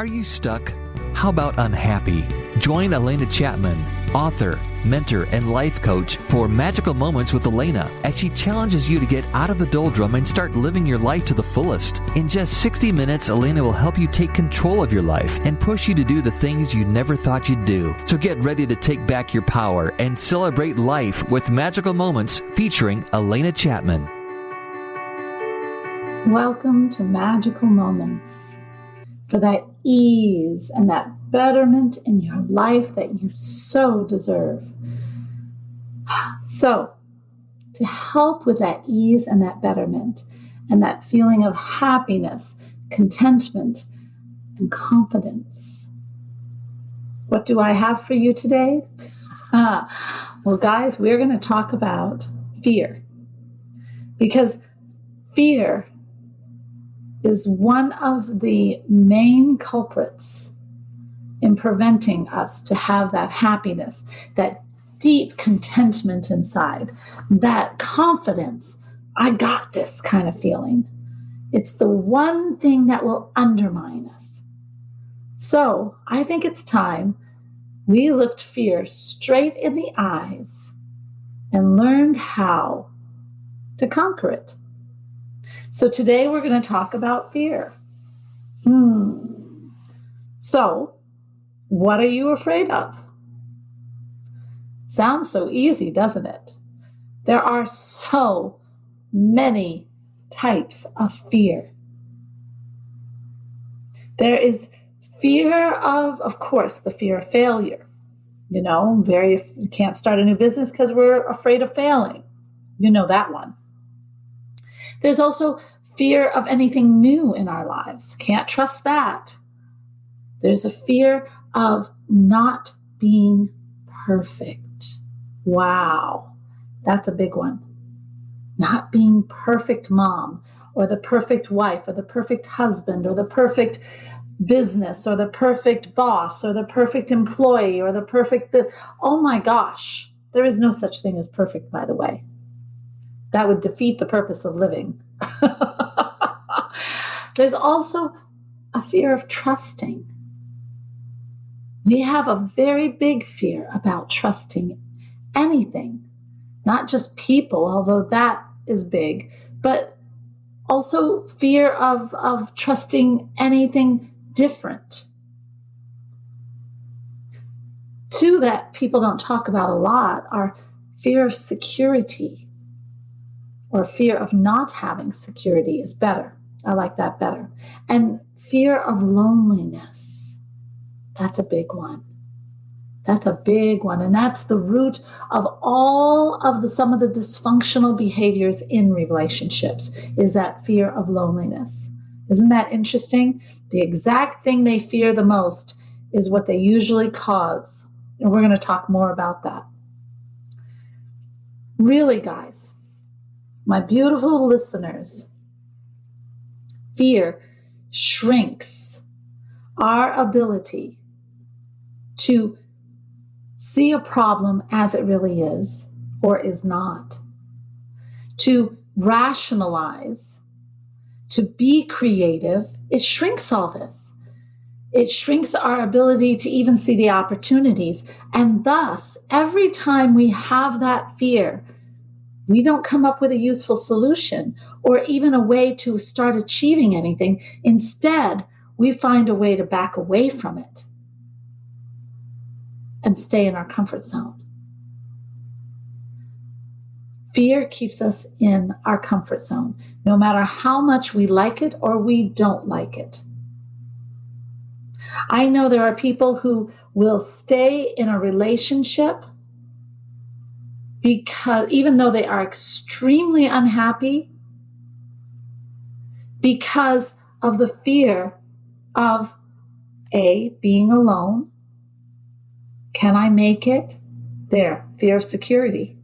Are you stuck? How about unhappy? Join Alena Chapman, author, mentor, and life coach for Magical Moments with Alena as she challenges you to get out of the doldrum and start living your life to the fullest. In just 60 minutes, Alena will help you take control of your life and push you to do the things you never thought you'd do. So get ready to take back your power and celebrate life with Magical Moments featuring Alena Chapman. Welcome to Magical Moments, for that ease and that betterment in your life that you so deserve. So, to help with that ease and that betterment and that feeling of happiness, contentment, and confidence, what do I have for you today? Well, guys, we're going to talk about fear, because fear is one of the main culprits in preventing us to have that happiness, that deep contentment inside, that confidence, I got this kind of feeling. It's the one thing that will undermine us. So I think it's time we looked fear straight in the eyes and learned how to conquer it. So today we're going to talk about fear. So, what are you afraid of? Sounds so easy, doesn't it? There are so many types of fear. There is fear of course, the fear of failure. You can't start a new business because we're afraid of failing. You know that one. There's also fear of anything new in our lives. Can't trust that. There's a fear of not being perfect. Wow, that's a big one. Not being perfect mom, or the perfect wife, or the perfect husband, or the perfect business, or the perfect boss, or the perfect employee, or the perfect... Oh my gosh, there is no such thing as perfect, by the way. That would defeat the purpose of living. There's also a fear of trusting. We have a very big fear about trusting anything, not just people, although that is big, but also fear of trusting anything different. Two that people don't talk about a lot are fear of security, or fear of not having security is better. I like that better. And fear of loneliness. That's a big one. That's a big one. And that's the root of some of the dysfunctional behaviors in relationships, is that fear of loneliness. Isn't that interesting? The exact thing they fear the most is what they usually cause. And we're going to talk more about that. Really, guys, my beautiful listeners, fear shrinks our ability to see a problem as it really is or is not, to rationalize, to be creative. It shrinks all this. It shrinks our ability to even see the opportunities. And thus, every time we have that fear, we don't come up with a useful solution or even a way to start achieving anything. Instead, we find a way to back away from it and stay in our comfort zone. Fear keeps us in our comfort zone, no matter how much we like it or we don't like it. I know there are people who will stay in a relationship because even though they are extremely unhappy, because of the fear of being alone. Can I make it? There, fear of security.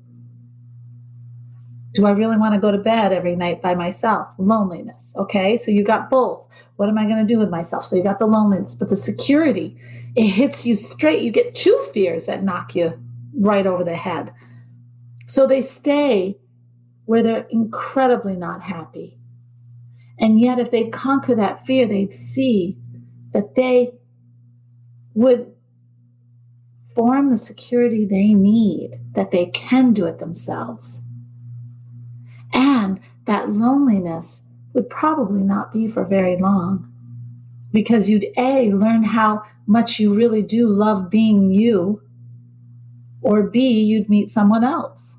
Do I really want to go to bed every night by myself? Loneliness. Okay, so you got both. What am I going to do with myself? So you got the loneliness, but the security, it hits you straight. You get two fears that knock you right over the head. So they stay where they're incredibly not happy. And yet if they conquer that fear, they'd see that they would form the security they need, that they can do it themselves. And that loneliness would probably not be for very long, because you'd A, learn how much you really do love being you, or B, you'd meet someone else.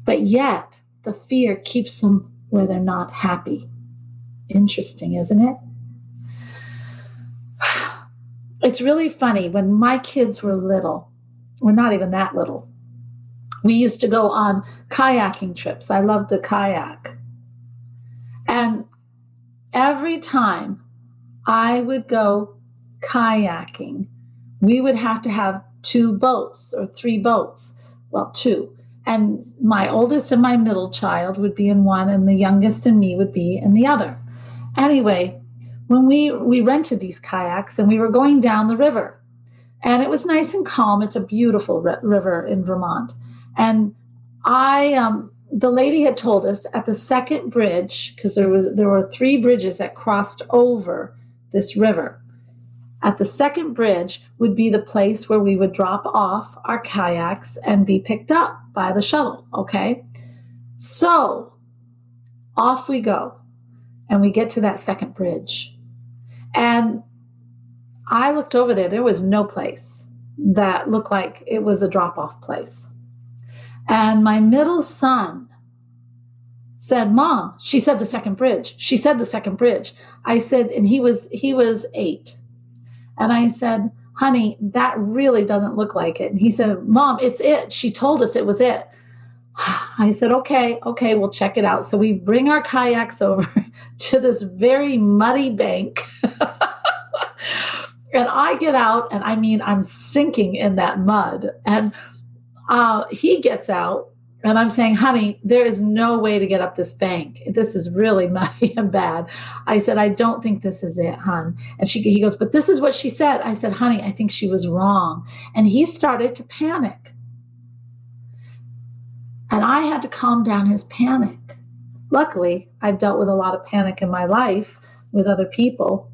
But yet, the fear keeps them where they're not happy. Interesting, isn't it? It's really funny. When my kids were little, or not even that little, we used to go on kayaking trips. I loved to kayak. And every time I would go kayaking, we would have to have 2 boats or 3 boats. Well, 2. And my oldest and my middle child would be in one, and the youngest and me would be in the other. Anyway, when we rented these kayaks, and we were going down the river, and it was nice and calm. It's a beautiful river in Vermont. And the lady had told us at the second bridge, because there were 3 bridges that crossed over this river. At the second bridge would be the place where we would drop off our kayaks and be picked up by the shuttle, okay? So off we go, and we get to that second bridge. And I looked over there. There was no place that looked like it was a drop-off place. And my middle son said, "Mom," she said the second bridge. She said the second bridge. I said, and he was 8. And I said, "Honey, that really doesn't look like it." And he said, "Mom, it's it. She told us it was it." I said, okay, we'll check it out. So we bring our kayaks over to this very muddy bank. And I get out, and I'm sinking in that mud. And he gets out, and I'm saying, "Honey, there is no way to get up this bank. This is really muddy and bad." I said, "I don't think this is it, hon." And he goes, "But this is what she said." I said, "Honey, I think she was wrong." And he started to panic. And I had to calm down his panic. Luckily, I've dealt with a lot of panic in my life with other people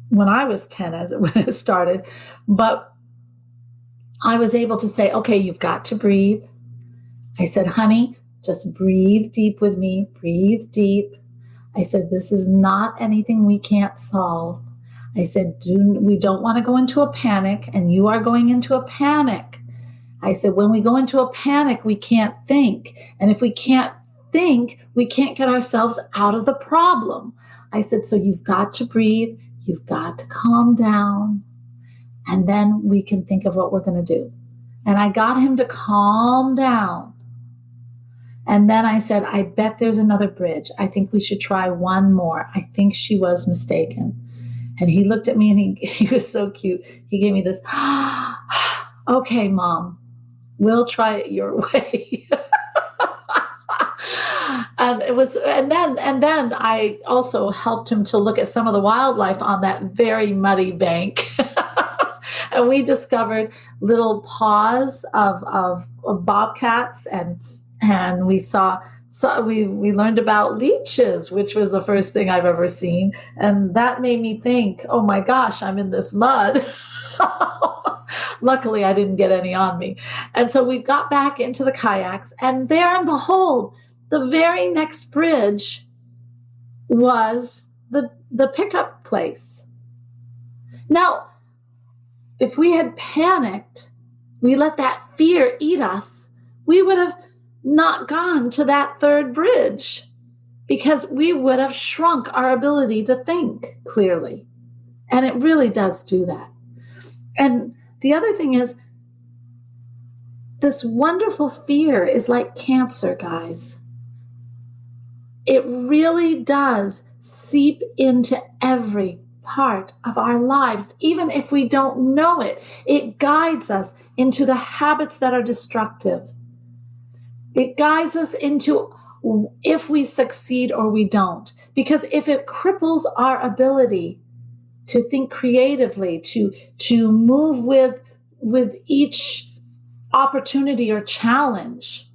when I was 10, when it started. But I was able to say, "Okay, you've got to breathe." I said, "Honey, just breathe deep with me. Breathe deep." I said, "This is not anything we can't solve." I said, we don't want to go into a panic, and you are going into a panic. I said, when we go into a panic, we can't think. And if we can't think, we can't get ourselves out of the problem. I said, so you've got to breathe. You've got to calm down. And then we can think of what we're going to do. And I got him to calm down. And then I said, I bet there's another bridge. I think we should try one more. I think she was mistaken. And he looked at me and he was so cute. He gave me this, "Okay, Mom, we'll try it your way." And then I also helped him to look at some of the wildlife on that very muddy bank. And we discovered little paws of bobcats, and we saw, so we learned about leeches, which was the first thing I've ever seen. And that made me think, oh my gosh, I'm in this mud. Luckily, I didn't get any on me. And so we got back into the kayaks, and there and behold, the very next bridge was the pickup place. Now, if we had panicked, we let that fear eat us, we would have not gone to that third bridge, because we would have shrunk our ability to think clearly. And it really does do that. And the other thing is, this wonderful fear is like cancer, guys. It really does seep into every part of our lives. Even if we don't know it, it guides us into the habits that are destructive. It guides us into if we succeed or we don't. Because if it cripples our ability to think creatively, to move with each opportunity or challenge,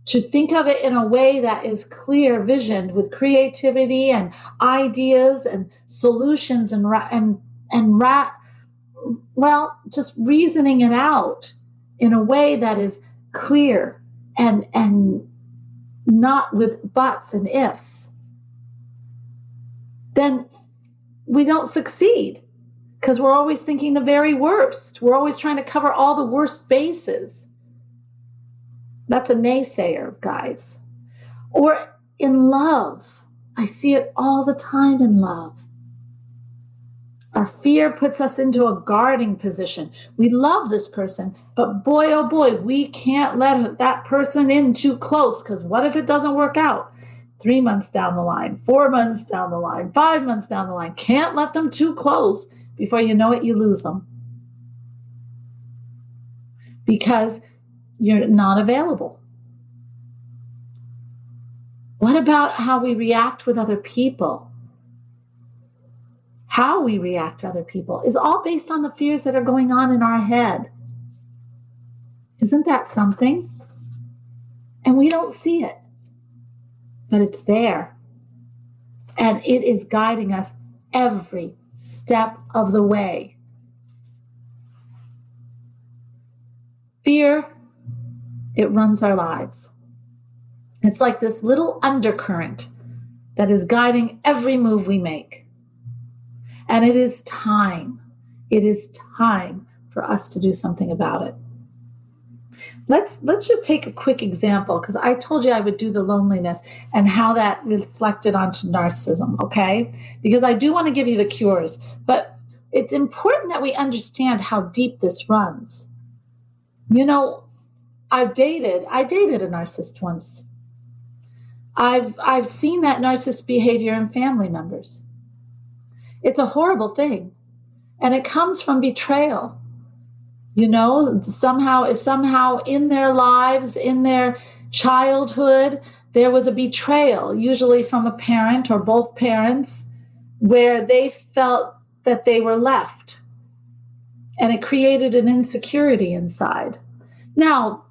to think of it in a way that is clear visioned with creativity and ideas and solutions well, just reasoning it out in a way that is clear and not with buts and ifs, then we don't succeed because we're always thinking the very worst. We're always trying to cover all the worst bases. That's a naysayer, guys. Or in love. I see it all the time in love. Our fear puts us into a guarding position. We love this person, but boy, oh boy, we can't let that person in too close because what if it doesn't work out? 3 months down the line, 4 months down the line, 5 months down the line. Can't let them too close. Before you know it, you lose them. Because you're not available. What about how we react with other people? How we react to other people is all based on the fears that are going on in our head. Isn't that something? And we don't see it, but it's there. And it is guiding us every step of the way. Fear, it runs our lives. It's like this little undercurrent that is guiding every move we make. And it is time for us to do something about it. Let's just take a quick example, because I told you I would do the loneliness and how that reflected onto narcissism, okay? Because I do want to give you the cures, but it's important that we understand how deep this runs. You know, I dated a narcissist once. I've seen that narcissist behavior in family members. It's a horrible thing. And it comes from betrayal. You know, somehow in their lives, in their childhood, there was a betrayal, usually from a parent or both parents, where they felt that they were left. And it created an insecurity inside. Now,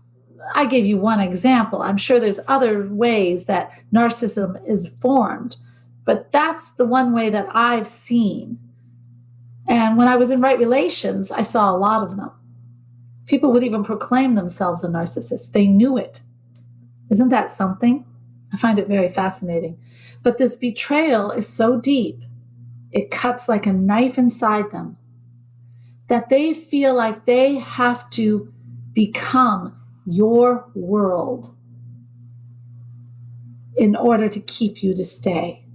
I gave you one example. I'm sure there's other ways that narcissism is formed, but that's the one way that I've seen. And when I was in Right Relations, I saw a lot of them. People would even proclaim themselves a narcissist. They knew it. Isn't that something? I find it very fascinating. But this betrayal is so deep, it cuts like a knife inside them, that they feel like they have to become your world in order to keep you to stay.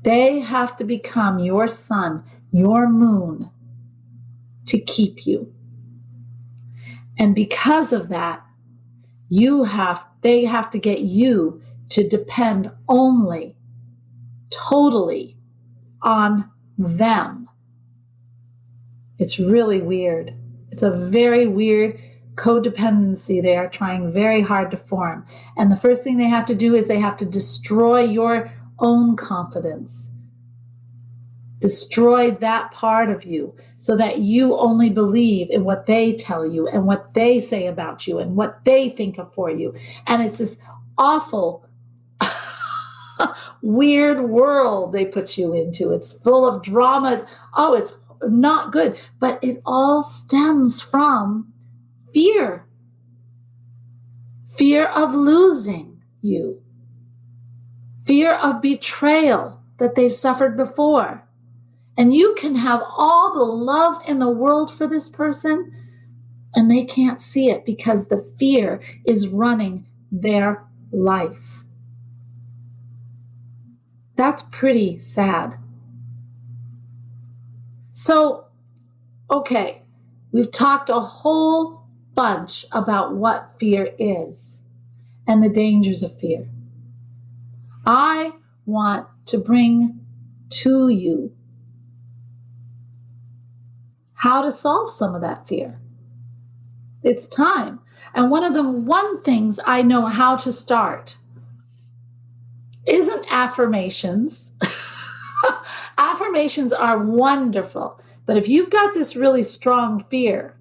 They have to become your sun, your moon, to keep you. And because of that, they have to get you to depend only, totally on them. It's really weird. It's a very weird codependency they are trying very hard to form. And the first thing they have to do is they have to destroy your own confidence. Destroy that part of you so that you only believe in what they tell you and what they say about you and what they think of for you. And it's this awful, weird world they put you into. It's full of drama. Oh, it's not good. But it all stems from fear. Fear of losing you. Fear of betrayal that they've suffered before. And you can have all the love in the world for this person, and they can't see it because the fear is running their life. That's pretty sad. So, okay, we've talked a whole bunch about what fear is and the dangers of fear. I want to bring to you how to solve some of that fear. It's time. And one of the things I know how to start isn't affirmations. Affirmations are wonderful. But if you've got this really strong fear,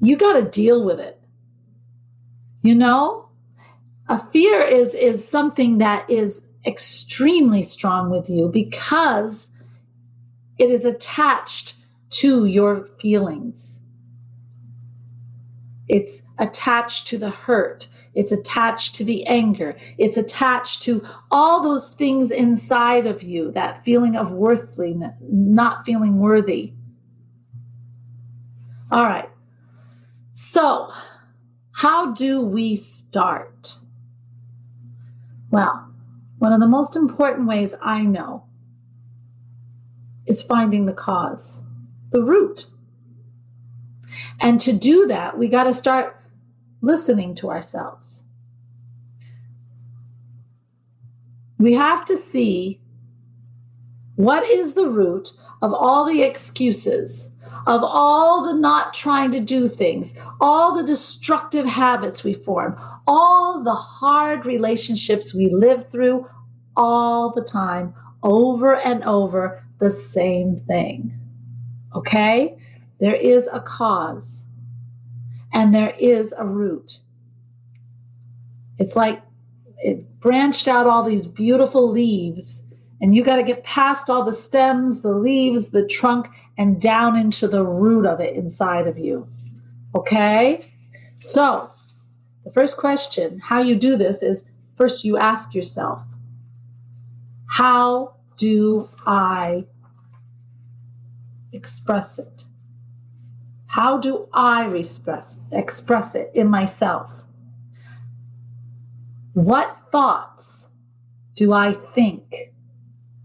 you got to deal with it. You know, a fear is something that is extremely strong with you because it is attached to your feelings. It's attached to the hurt. It's attached to the anger. It's attached to all those things inside of you, that feeling of worthlessness, not feeling worthy. All right. So, how do we start? Well, one of the most important ways I know is finding the cause, the root. And to do that, we got to start listening to ourselves. We have to see what is the root of all the excuses, of all the not trying to do things, all the destructive habits we form, all the hard relationships we live through all the time, over and over, the same thing. Okay? There is a cause and there is a root. It's like it branched out all these beautiful leaves, and you got to get past all the stems, the leaves, the trunk, and down into the root of it inside of you. Okay? So, the first question, how you do this is, first you ask yourself, how do I express it? How do I express it in myself? What thoughts do I think?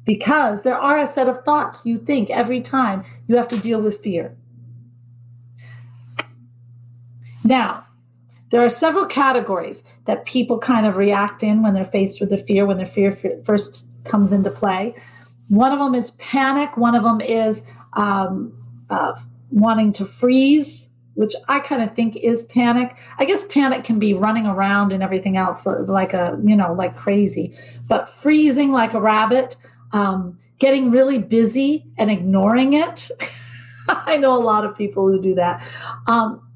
Because there are a set of thoughts you think every time you have to deal with fear. Now, there are several categories that people kind of react in when they're faced with the fear, when the fear first comes into play. One of them is panic. One of them is wanting to freeze, which I kind of think is panic. I guess panic can be running around and everything else like crazy, but freezing like a rabbit, getting really busy and ignoring it. I know a lot of people who do that.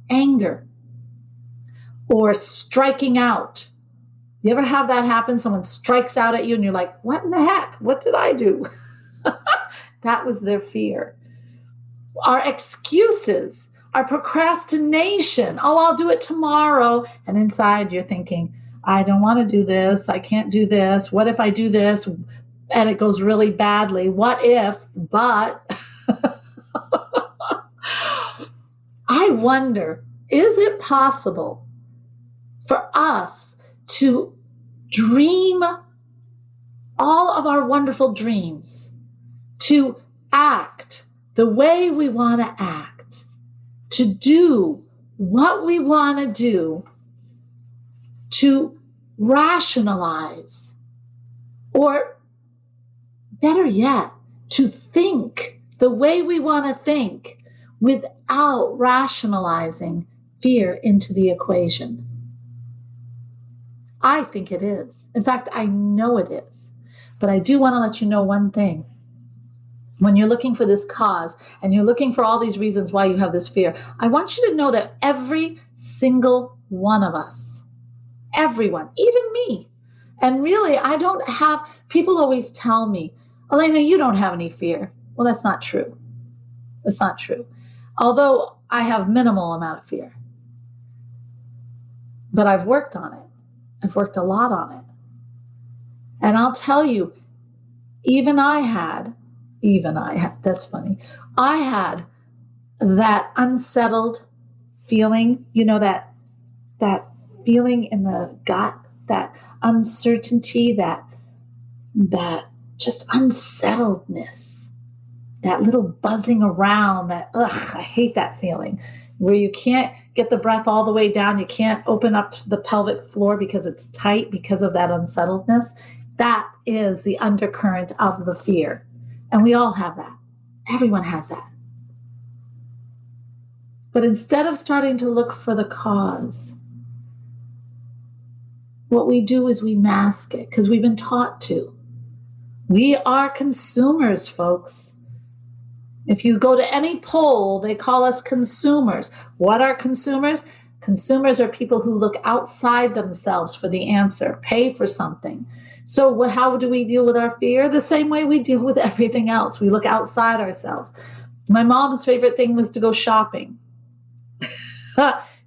Anger or striking out. You ever have that happen? Someone strikes out at you and you're like, what in the heck? What did I do? That was their fear. Our excuses, our procrastination. Oh, I'll do it tomorrow. And inside you're thinking, I don't want to do this. I can't do this. What if I do this and it goes really badly? What if, but I wonder, is it possible for us to dream all of our wonderful dreams, to act the way we want to act, to do what we want to do, to rationalize, or better yet, to think the way we want to think without rationalizing fear into the equation? I think it is. In fact, I know it is. But I do want to let you know one thing. When you're looking for this cause and you're looking for all these reasons why you have this fear, I want you to know that every single one of us, everyone, even me, and really, I don't have, people always tell me, Alena, you don't have any fear. Well, that's not true. That's not true. Although I have minimal amount of fear. But I've worked on it. I've worked a lot on it. And I'll tell you, even I had, that's funny. I had that unsettled feeling, you know, that feeling in the gut, that uncertainty, that just unsettledness, that little buzzing around, I hate that feeling, where you can't get the breath all the way down. You can't open up to the pelvic floor because it's tight because of that unsettledness. That is the undercurrent of the fear. And we all have that. Everyone has that. But instead of starting to look for the cause, what we do is we mask it because we've been taught to. We are consumers, folks. If you go to any poll, they call us consumers. What are consumers? Consumers are people who look outside themselves for the answer, pay for something. So how do we deal with our fear? The same way we deal with everything else. We look outside ourselves. My mom's favorite thing was to go shopping.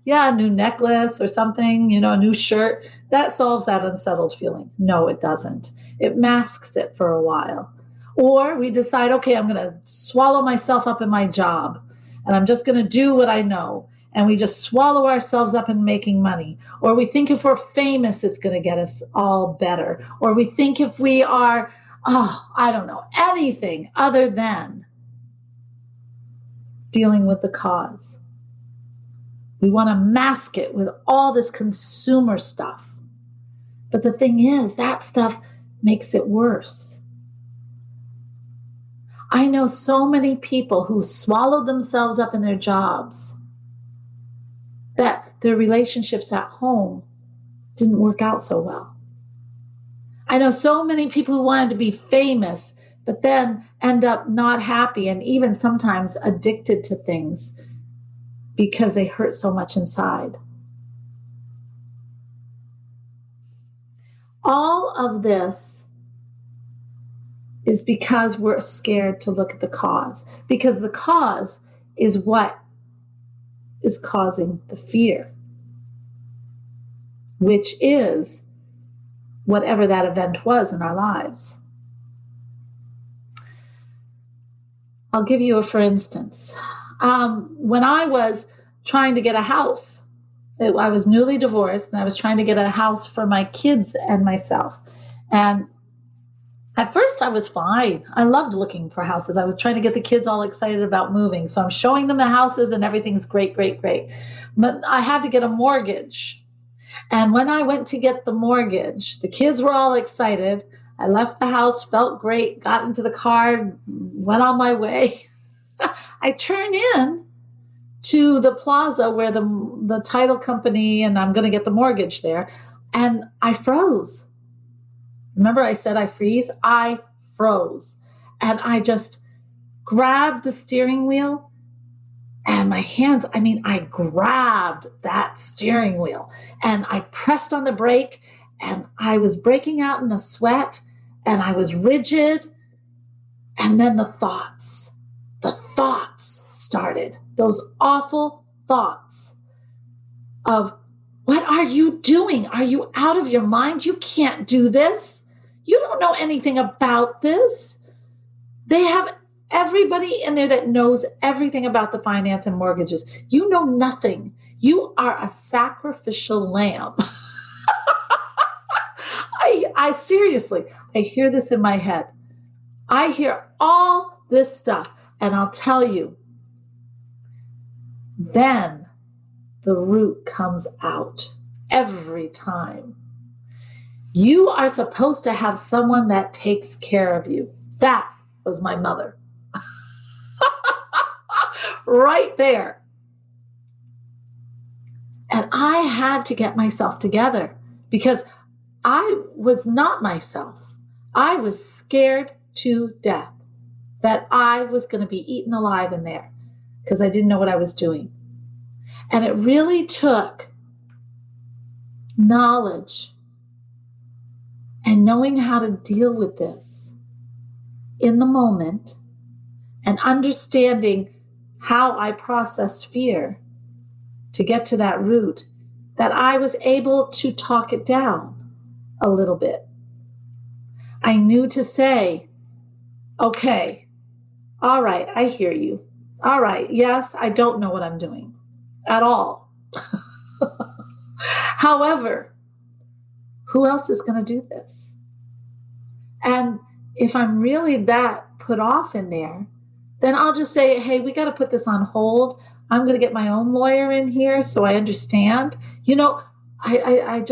Yeah, a new necklace or something, a new shirt. That solves that unsettled feeling. No, it doesn't. It masks it for a while. Or we decide, okay, I'm going to swallow myself up in my job and I'm just going to do what I know. And we just swallow ourselves up in making money. Or we think if we're famous, it's going to get us all better. Or we think if we are, I don't know, anything other than dealing with the cause. We want to mask it with all this consumer stuff. But the thing is, that stuff makes it worse. I know so many people who swallowed themselves up in their jobs that their relationships at home didn't work out so well. I know so many people who wanted to be famous, but then end up not happy and even sometimes addicted to things because they hurt so much inside. All of this is because we're scared to look at the cause, because the cause is what is causing the fear, which is whatever that event was in our lives. I'll give you a for instance. When I was trying to get a house, I was newly divorced and I was trying to get a house for my kids and myself. And at first I was fine. I loved looking for houses. I was trying to get the kids all excited about moving. So I'm showing them the houses and everything's great, great, great. But I had to get a mortgage. And when I went to get the mortgage, the kids were all excited. I left the house, felt great, got into the car, went on my way. I turned in to the plaza where the title company and I'm going to get the mortgage there. And I froze. Remember I said I freeze? I froze. And I just grabbed the steering wheel and my hands, I grabbed that steering wheel and I pressed on the brake and I was breaking out in a sweat and I was rigid. And then the thoughts started, those awful thoughts of, what are you doing? Are you out of your mind? You can't do this. You don't know anything about this. They have everybody in there that knows everything about the finance and mortgages. You know nothing. You are a sacrificial lamb. I seriously, I hear this in my head. I hear all this stuff, and I'll tell you, then the root comes out every time. You are supposed to have someone that takes care of you. That was my mother. Right there. And I had to get myself together because I was not myself. I was scared to death that I was going to be eaten alive in there because I didn't know what I was doing. And it really took knowledge and knowing how to deal with this in the moment and understanding how I process fear to get to that root, that I was able to talk it down a little bit. I knew to say, okay, all right, I hear you. All right, yes, I don't know what I'm doing at all. However, who else is going to do this? And if I'm really that put off in there, then I'll just say, hey, we got to put this on hold. I'm going to get my own lawyer in here so I understand. I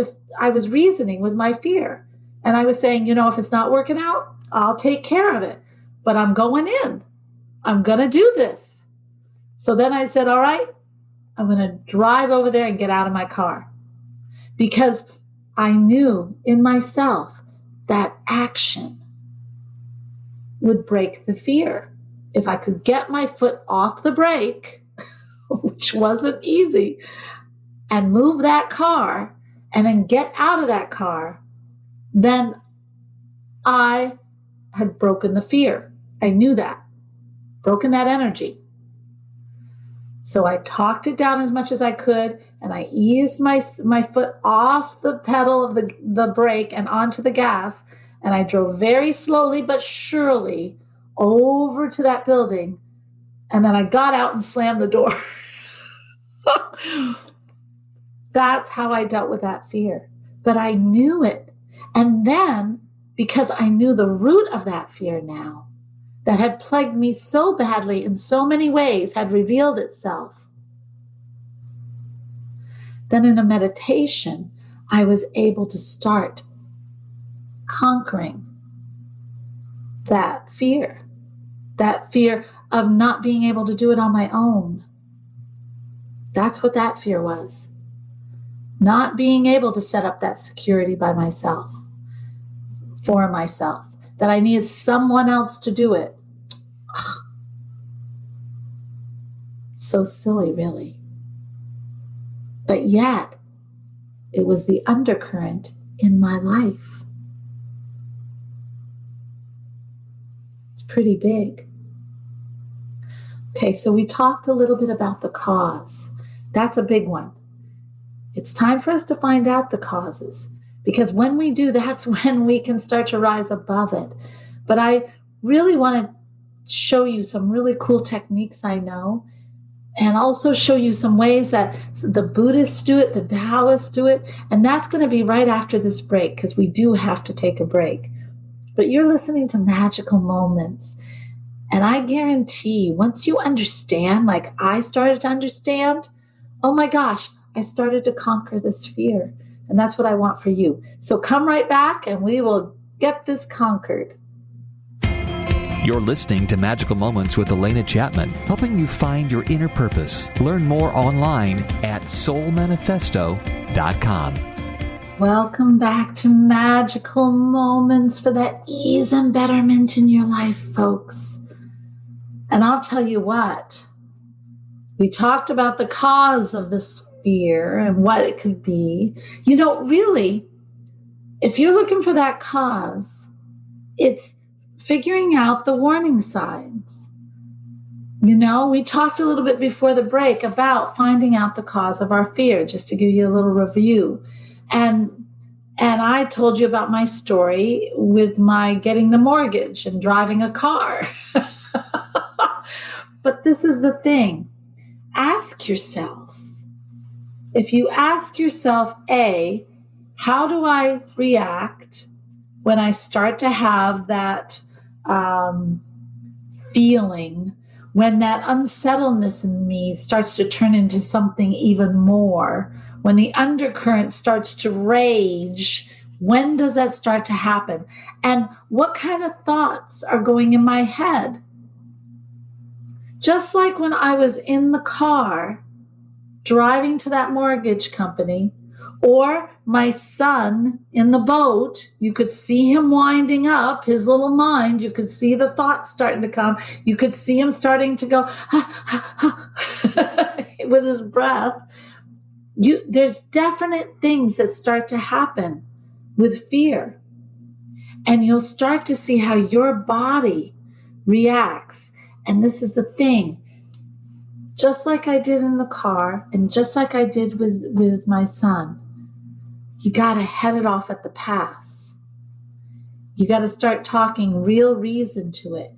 was reasoning with my fear. And I was saying, if it's not working out, I'll take care of it. But I'm going in. I'm going to do this. So then I said, all right, I'm going to drive over there and get out of my car. Because I knew in myself that action would break the fear. If I could get my foot off the brake, which wasn't easy, and move that car and then get out of that car, then I had broken the fear. I knew that. Broken that energy. So I talked it down as much as I could, and I eased my foot off the pedal of the brake and onto the gas, and I drove very slowly but surely over to that building, and then I got out and slammed the door. That's how I dealt with that fear. But I knew it. And then, because I knew the root of that fear now, that had plagued me so badly in so many ways, had revealed itself. Then in a meditation, I was able to start conquering that fear of not being able to do it on my own. That's what that fear was. Not being able to set up that security by myself, for myself, that I needed someone else to do it. So silly, really. But yet, it was the undercurrent in my life. It's pretty big. Okay, so we talked a little bit about the cause. That's a big one. It's time for us to find out the causes, because when we do, that's when we can start to rise above it. But I really want to show you some really cool techniques I know, and also show you some ways that the Buddhists do it, the Taoists do it, and that's going to be right after this break, because we do have to take a break. But you're listening to Magical Moments, and I guarantee once you understand, like I started to understand, oh my gosh, I started to conquer this fear. And that's what I want for you. So come right back and we will get this conquered. You're listening to Magical Moments with Alena Chapman, helping you find your inner purpose. Learn more online at soulmanifesto.com. Welcome back to Magical Moments for that ease and betterment in your life, folks. And I'll tell you what, we talked about the cause of this fear and what it could be. You know, really, if you're looking for that cause, it's figuring out the warning signs. You know, we talked a little bit before the break about finding out the cause of our fear, just to give you a little review. And I told you about my story with my getting the mortgage and driving a car. But this is the thing. Ask yourself. If you ask yourself, A, how do I react when I start to have that feeling, when that unsettledness in me starts to turn into something even more, when the undercurrent starts to rage, when does that start to happen? And what kind of thoughts are going in my head? Just like when I was in the car driving to that mortgage company, or my son in the boat, you could see him winding up his little mind. You could see the thoughts starting to come. You could see him starting to go with his breath. There's definite things that start to happen with fear. And you'll start to see how your body reacts. And this is the thing. Just like I did in the car, and just like I did with my son, you got to head it off at the pass. You got to start talking real reason to it.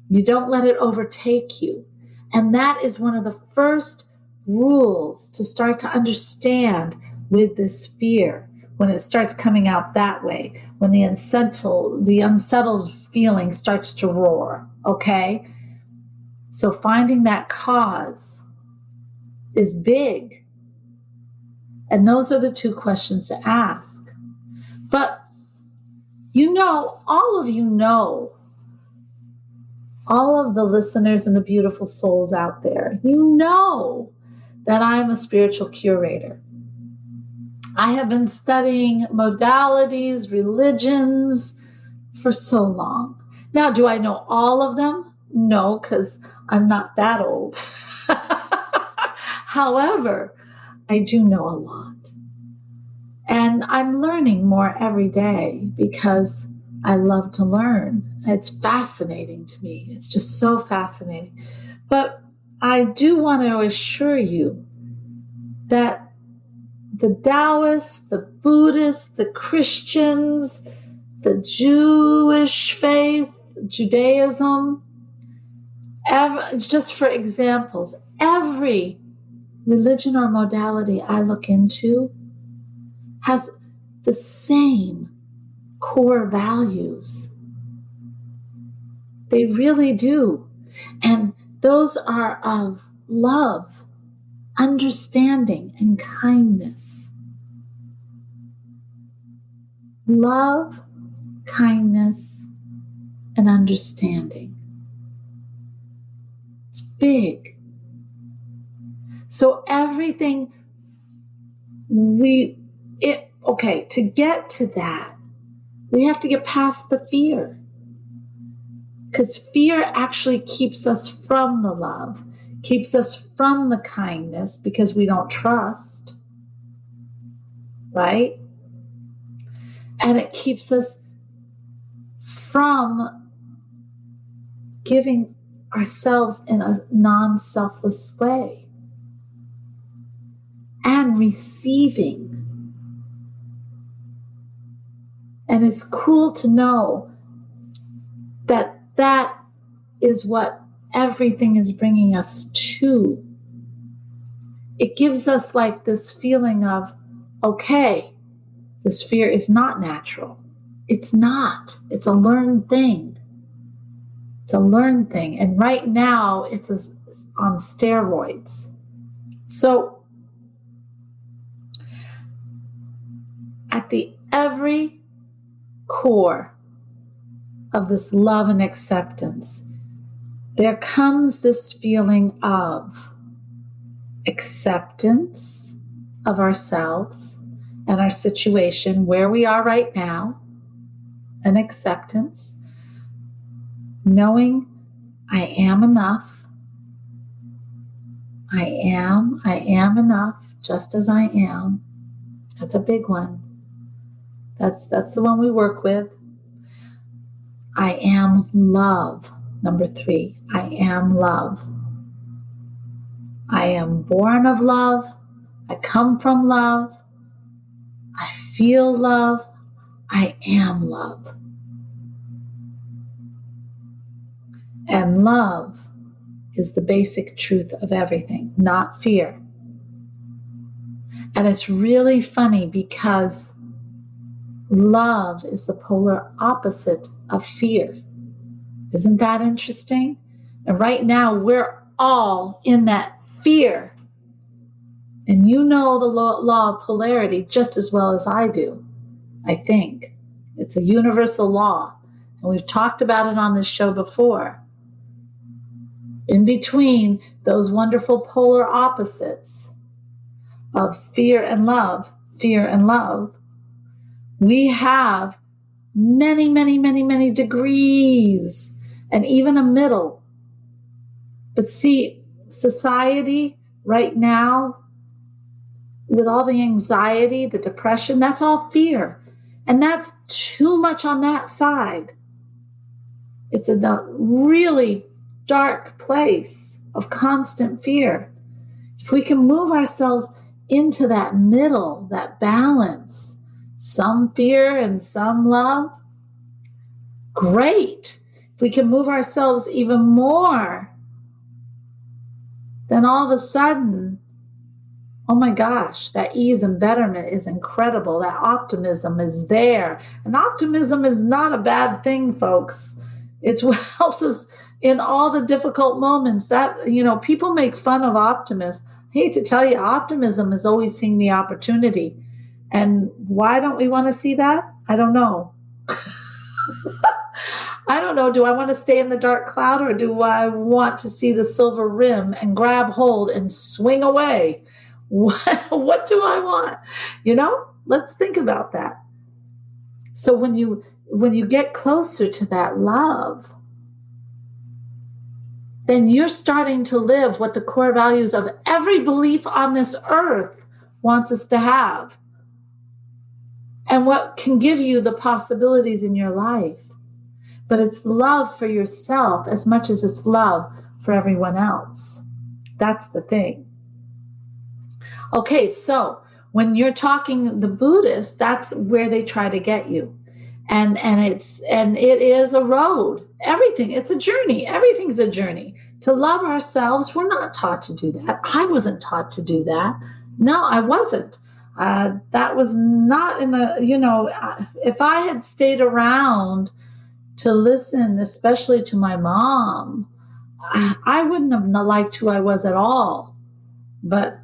You don't let it overtake you. And that is one of the first rules to start to understand with this fear, when it starts coming out that way, when the unsettled feeling starts to roar, okay? So finding that cause is big. And those are the two questions to ask. But all of the listeners and the beautiful souls out there, you know that I'm a spiritual curator. I have been studying modalities, religions for so long. Now, do I know all of them? No, because I'm not that old. However, I do know a lot. And I'm learning more every day because I love to learn. It's fascinating to me. It's just so fascinating. But I do want to assure you that the Taoists, the Buddhists, the Christians, the Jewish faith, Judaism, just for examples, every religion or modality I look into has the same core values. They really do. And those are of love, understanding, and kindness. Love, kindness, and understanding. It's big. So everything to get to that, we have to get past the fear. Because fear actually keeps us from the love, keeps us from the kindness because we don't trust, right? And it keeps us from giving ourselves in a non-selfless way and receiving. And it's cool to know that that is what everything is bringing us to. It gives us like this feeling of, okay, this fear is not natural. It's not. It's a learned thing. It's a learned thing. And right now, it's on steroids. So, at the every core of this love and acceptance, there comes this feeling of acceptance of ourselves and our situation where we are right now, an acceptance, knowing I am enough. I am enough just as I am. That's a big one. That's the one we work with. I am love. Number 3, I am love. I am born of love. I come from love. I feel love. I am love. And love is the basic truth of everything, not fear. And it's really funny because love is the polar opposite of fear. Isn't that interesting? And right now, we're all in that fear. And you know the law of polarity just as well as I do, I think. It's a universal law. And we've talked about it on this show before. In between those wonderful polar opposites of fear and love, we have many, many, many, many degrees and even a middle. But see, society right now, with all the anxiety, the depression, that's all fear. And that's too much on that side. It's a really dark place of constant fear. If we can move ourselves into that middle, that balance, some fear and some love, great. If we can move ourselves even more, then all of a sudden, oh my gosh, that ease and betterment is incredible. That optimism is there. And optimism is not a bad thing, folks. It's what helps us in all the difficult moments. That, people make fun of optimists. I hate to tell you, optimism is always seeing the opportunity. And why don't we want to see that? I don't know. I don't know. Do I want to stay in the dark cloud, or do I want to see the silver rim and grab hold and swing away? What do I want? Let's think about that. So when you get closer to that love, then you're starting to live what the core values of every belief on this earth wants us to have, and what can give you the possibilities in your life. But it's love for yourself as much as it's love for everyone else. That's the thing. Okay, so when you're talking the Buddhists, that's where they try to get you. And it is a road. Everything, it's a journey. Everything's a journey. To love ourselves, we're not taught to do that. I wasn't taught to do that. No, I wasn't. That was not in the, if I had stayed around to listen, especially to my mom, I wouldn't have liked who I was at all. But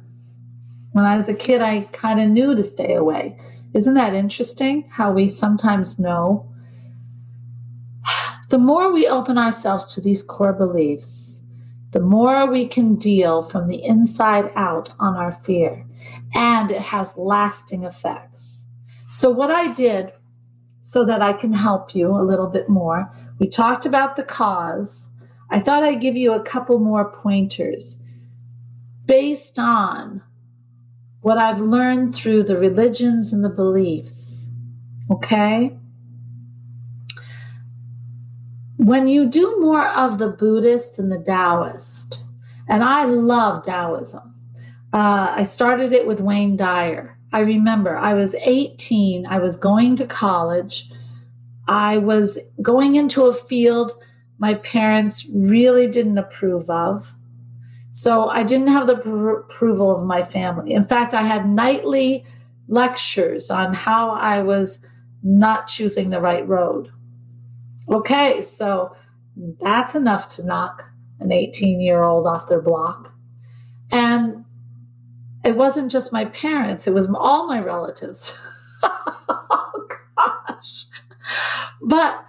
when I was a kid, I kind of knew to stay away. Isn't that interesting how we sometimes know? The more we open ourselves to these core beliefs, the more we can deal from the inside out on our fear, and it has lasting effects. So what I did, so that I can help you a little bit more, we talked about the cause. I thought I'd give you a couple more pointers based on what I've learned through the religions and the beliefs. Okay? When you do more of the Buddhist and the Taoist, and I love Taoism. I started it with Wayne Dyer. I remember I was 18. I was going to college. I was going into a field my parents really didn't approve of. So I didn't have the approval of my family. In fact, I had nightly lectures on how I was not choosing the right road. Okay, so that's enough to knock an 18-year-old off their block. And it wasn't just my parents, it was all my relatives. Oh, gosh. But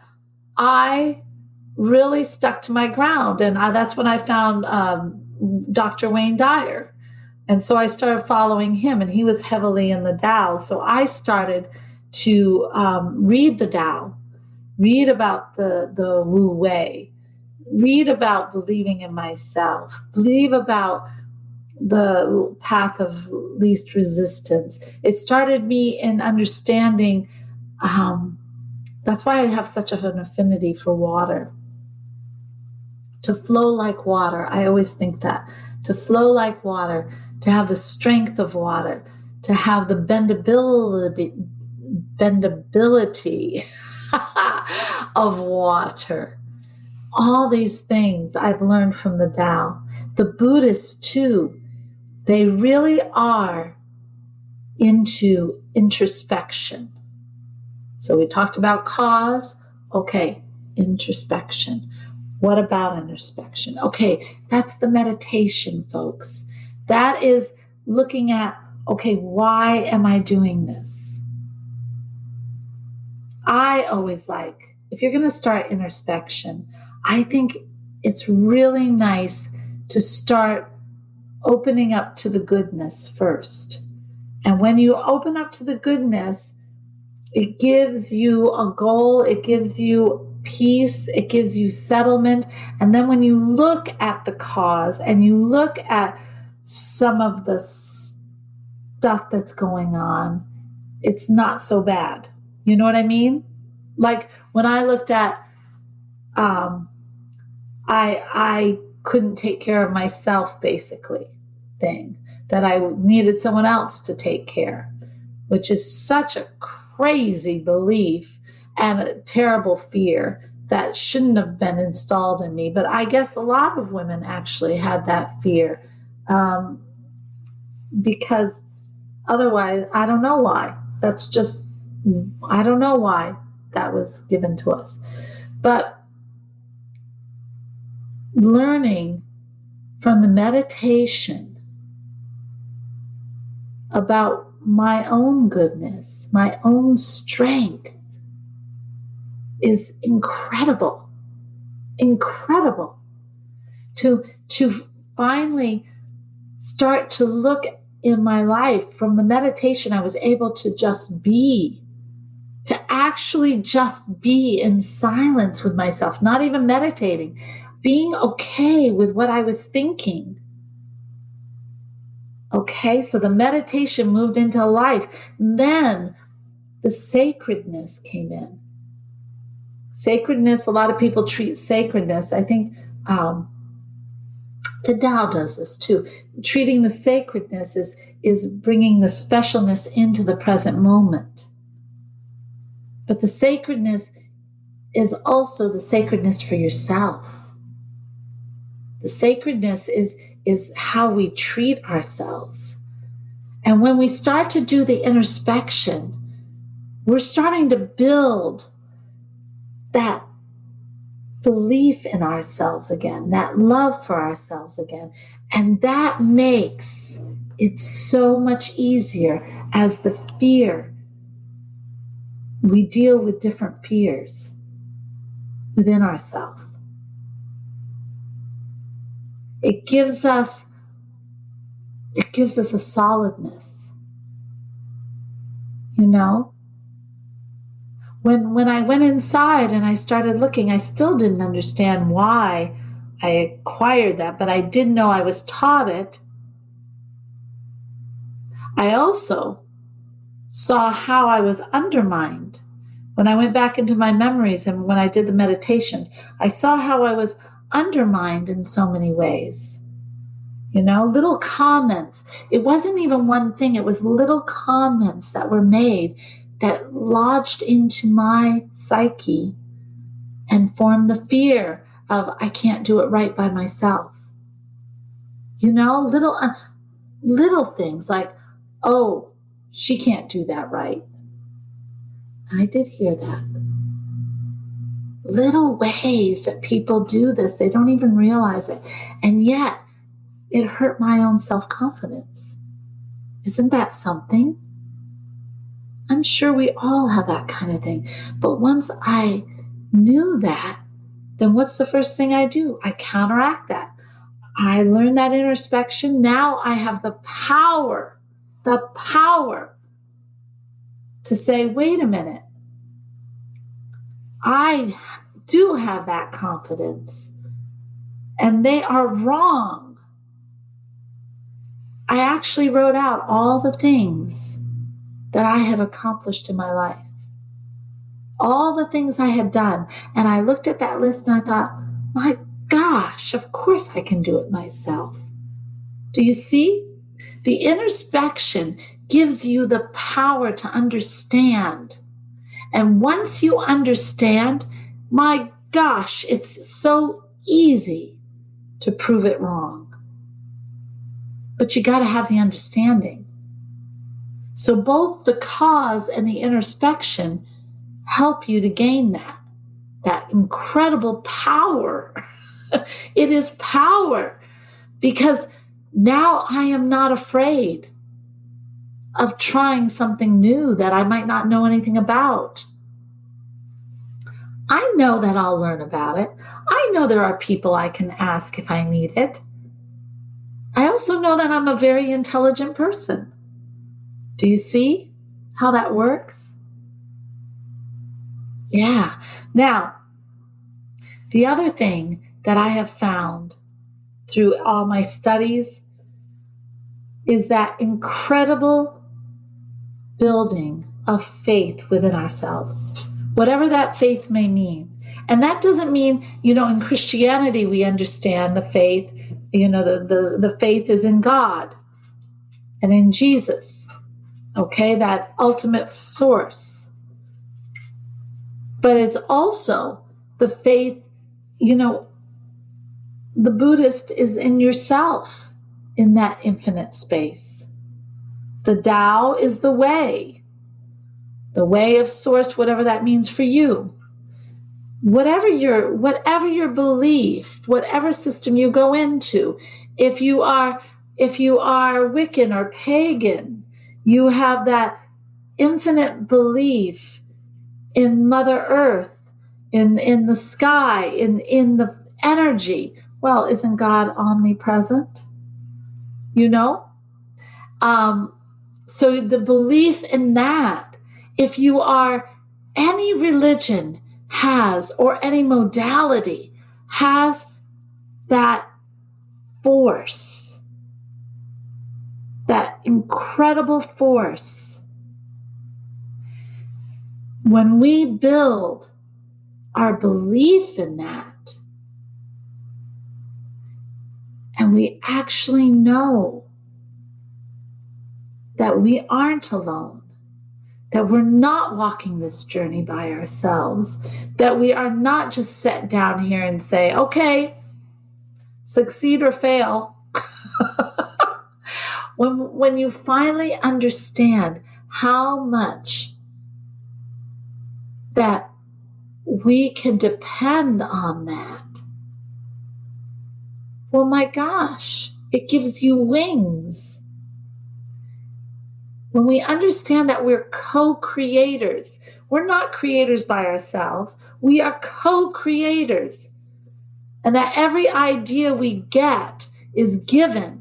I really stuck to my ground. And that's when I found Dr. Wayne Dyer. And so I started following him, and he was heavily in the Tao. So I started to read the Tao, read about the Wu Wei, read about believing in myself, believe about the path of least resistance. It started me in understanding, that's why I have such an affinity for water. To flow like water. I always think that. To flow like water, to have the strength of water, to have the bendability of water. All these things I've learned from the Tao. The Buddhists, too, they really are into introspection. So we talked about cause. Okay, introspection. What about introspection? Okay, that's the meditation, folks. That is looking at, okay, why am I doing this? I always like, if you're going to start introspection, I think it's really nice to start opening up to the goodness first. And when you open up to the goodness, it gives you a goal, it gives you peace, it gives you settlement. And then when you look at the cause and you look at some of the stuff that's going on, it's not so bad. You know what I mean? Like when I looked at, I couldn't take care of myself, basically, thing, that I needed someone else to take care, which is such a crazy belief and a terrible fear that shouldn't have been installed in me. But I guess a lot of women actually had that fear because otherwise, I don't know why. I don't know why that was given to us. But learning from the meditation about my own goodness, my own strength, is incredible. Incredible. To finally start to look in my life from the meditation, I was able to just be, to actually just be in silence with myself, not even meditating, being okay with what I was thinking. Okay, so the meditation moved into life. Then the sacredness came in. Sacredness, a lot of people treat sacredness. I think the Tao does this too. Treating the sacredness is bringing the specialness into the present moment. But the sacredness is also the sacredness for yourself. The sacredness is how we treat ourselves. And when we start to do the introspection, we're starting to build that belief in ourselves again, that love for ourselves again. And that makes it so much easier as the fear. We deal with different fears within ourselves. It gives us a solidness. You know? When I went inside and I started looking, I still didn't understand why I acquired that, but I did know I was taught it. I also saw how I was undermined. When I went back into my memories and when I did the meditations, I saw how I was undermined in so many ways. You know, little comments. It wasn't even one thing. It was little comments that were made that lodged into my psyche and formed the fear of I can't do it right by myself. You know, little things like, oh, she can't do that right. I did hear that. Little ways that people do this, they don't even realize it. And yet, it hurt my own self-confidence. Isn't that something? I'm sure we all have that kind of thing. But once I knew that, then what's the first thing I do? I counteract that. I learned that introspection. Now I have the power to say, wait a minute. I do have that confidence. And they are wrong. I actually wrote out all the things that I had accomplished in my life. All the things I had done. And I looked at that list and I thought, my gosh, of course I can do it myself. Do you see? The introspection gives you the power to understand. And once you understand, my gosh, it's so easy to prove it wrong. But you got to have the understanding. So both the cause and the introspection help you to gain that incredible power. It is power because now I am not afraid of trying something new that I might not know anything about. I know that I'll learn about it. I know there are people I can ask if I need it. I also know that I'm a very intelligent person. Do you see how that works? Yeah. Now, the other thing that I have found through all my studies is that incredible building of faith within ourselves, whatever that faith may mean. And that doesn't mean, in Christianity, we understand the faith, the faith is in God and in Jesus, okay, that ultimate source. But it's also the faith, the Buddhist is in yourself, in that infinite space. The Tao is the way of source, whatever that means for you. Whatever your belief, whatever system you go into, if you are Wiccan or pagan, you have that infinite belief in Mother Earth, in the sky, in the energy. Well, isn't God omnipresent? So the belief in that, if you are any religion has, or any modality has that force that incredible force, when we build our belief in that, and we actually know that we aren't alone, that we're not walking this journey by ourselves, that we are not just set down here and say, okay, succeed or fail. When you finally understand how much that we can depend on that, well, my gosh, it gives you wings. When we understand that we're co-creators, we're not creators by ourselves, we are co-creators. And that every idea we get is given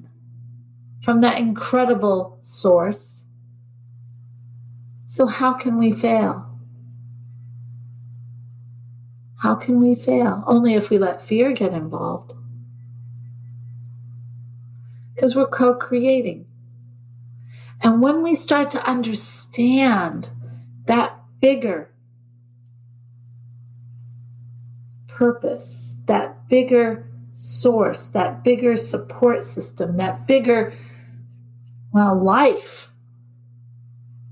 from that incredible source. So how can we fail? How can we fail? Only if we let fear get involved. Because we're co-creating. And when we start to understand that bigger purpose, that bigger source, that bigger support system, that bigger, life,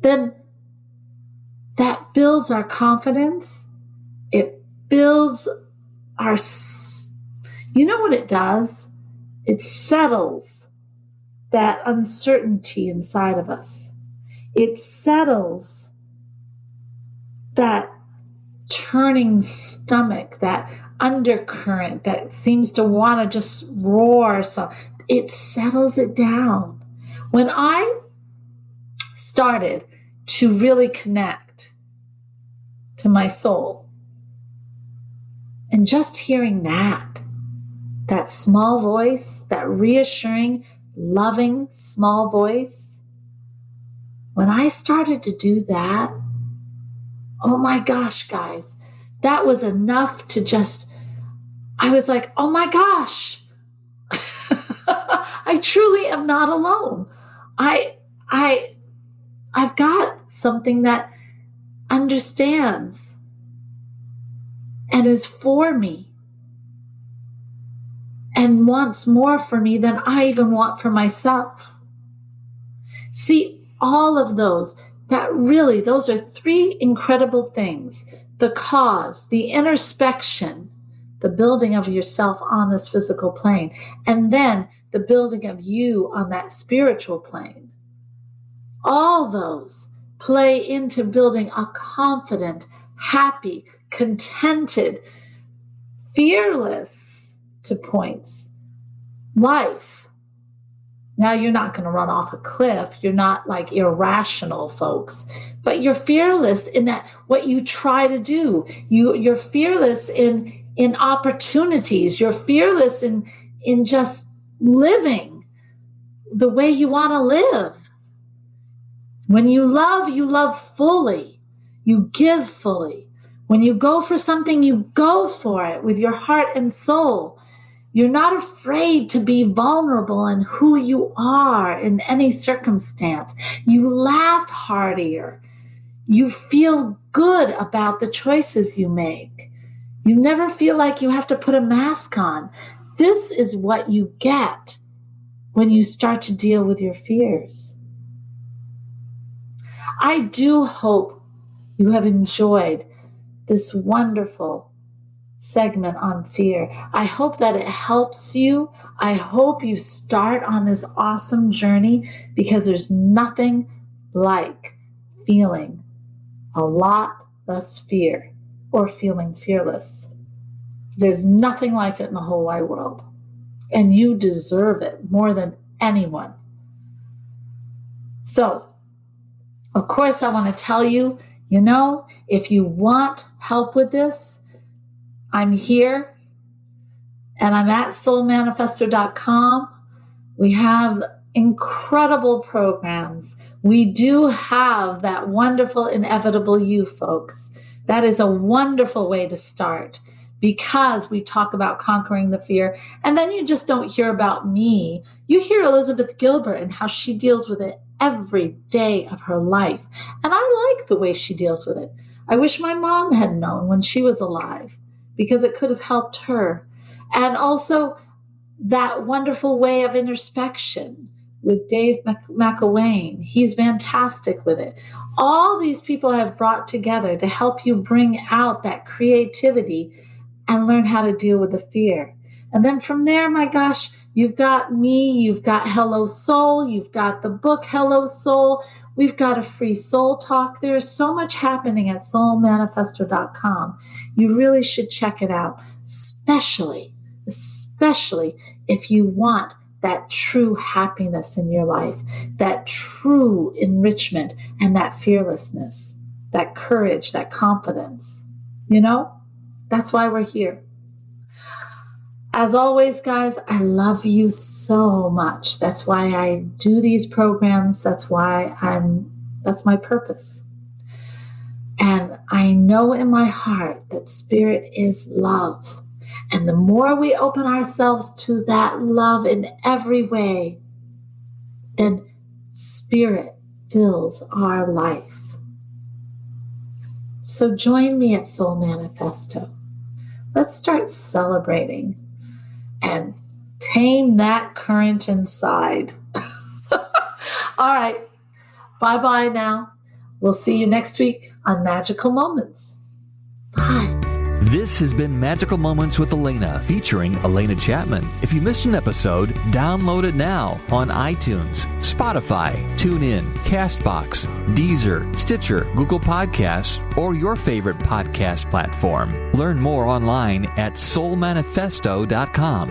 then that builds our confidence. It builds our, you know what it does? It settles that uncertainty inside of us. It settles that turning stomach, that undercurrent that seems to want to just roar. So it settles it down. When I started to really connect to my soul, and just hearing that small voice, that reassuring, loving small voice, when I started to do that, oh my gosh, guys, that was enough to just, I was like, oh my gosh, I truly am not alone. I've got something that understands and is for me and wants more for me than I even want for myself. See, all of those, those are three incredible things. The cause, the introspection, the building of yourself on this physical plane, and then the building of you on that spiritual plane. All those play into building a confident, happy, contented, fearless to points life. Now, you're not going to run off a cliff. You're not like irrational, folks, but you're fearless in that what you try to do. You're fearless in opportunities. You're fearless in just living the way you want to live. When you love fully. You give fully. When you go for something, you go for it with your heart and soul. You're not afraid to be vulnerable in who you are in any circumstance. You laugh heartier. You feel good about the choices you make. You never feel like you have to put a mask on. This is what you get when you start to deal with your fears. I do hope you have enjoyed this wonderful segment on fear. I hope that it helps you. I hope you start on this awesome journey, because there's nothing like feeling a lot less fear or feeling fearless. There's nothing like it in the whole wide world. And you deserve it more than anyone. So, of course, I want to tell you, if you want help with this, I'm here, and I'm at soulmanifestor.com. We have incredible programs. We do have that wonderful Inevitable You, folks. That is a wonderful way to start, because we talk about conquering the fear. And then you just don't hear about me. You hear Elizabeth Gilbert and how she deals with it every day of her life. And I like the way she deals with it. I wish my mom had known when she was alive, because it could have helped her. And also that wonderful way of introspection with Dave McElwain. He's fantastic with it. All these people have brought together to help you bring out that creativity and learn how to deal with the fear. And then from there, my gosh, you've got me, you've got Hello Soul, you've got the book Hello Soul, we've got a free soul talk. There's so much happening at soulmanifesto.com. You really should check it out, especially if you want that true happiness in your life, that true enrichment, and that fearlessness, that courage, that confidence. You know, that's why we're here. As always, guys, I love you so much. That's why I do these programs. That's my purpose. And I know in my heart that spirit is love. And the more we open ourselves to that love in every way, then spirit fills our life. So join me at Soul Manifesto. Let's start celebrating and tame that current inside. All right. Bye-bye now. We'll see you next week on Magical Moments. Bye. This has been Magical Moments with Alena, featuring Alena Chapman. If you missed an episode, download it now on iTunes, Spotify, TuneIn, CastBox, Deezer, Stitcher, Google Podcasts, or your favorite podcast platform. Learn more online at soulmanifesto.com.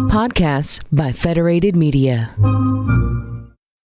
Podcasts by Federated Media.